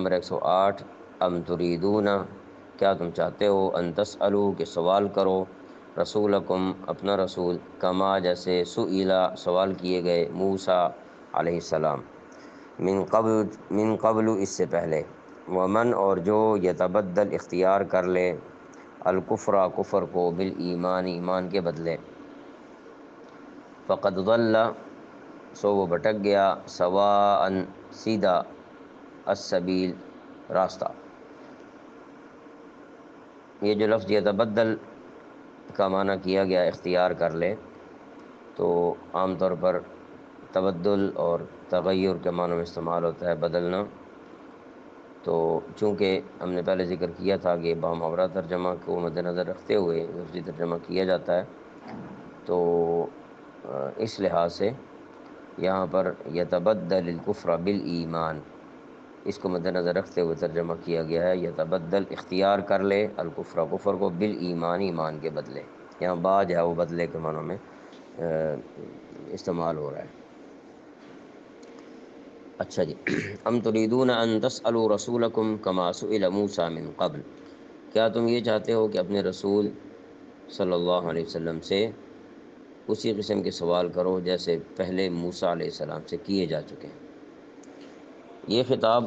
Number 108 ام تریدون، کیا تم چاہتے ہو، ان تسألو کہ سوال کرو، رسولکم اپنا رسول، کما جیسے سئیلا سوال کیے گئے موسیٰ علیہ السلام، من قبل اس سے پہلے، ومن اور جو یتبدل اختیار کر لے الکفر کفر کو بالایمان ایمان کے بدلے، فقد ضل سو وہ بھٹک گیا، سواء سیدھا، السبیل راستہ۔ یہ جو لفظ یتبدل کا معنی کیا گیا اختیار کر لے، تو عام طور پر تبدل اور تغیر کے معنوں میں استعمال ہوتا ہے، بدلنا۔ تو چونکہ ہم نے پہلے ذکر کیا تھا کہ باماورہ ترجمہ کو مد نظر رکھتے ہوئے لفظی ترجمہ کیا جاتا ہے، تو اس لحاظ سے یہاں پر یتبدل الکفر بالایمان، اس کو مد نظر رکھتے ہوئے ترجمہ کیا گیا ہے، یتبدل اختیار کر لے الکفر کفر کو بالایمان ایمان کے بدلے۔ یہاں با جو ہے وہ بدلے کے معنوں میں استعمال ہو رہا ہے۔ اچھا جی، ام تریدون ان تسألوا رسولکم کما سئل موسیٰ من قبل، کیا تم یہ چاہتے ہو کہ اپنے رسول صلی اللہ علیہ وسلم سے اسی قسم کے سوال کرو جیسے پہلے موسیٰ علیہ السلام سے کیے جا چکے ہیں۔ یہ خطاب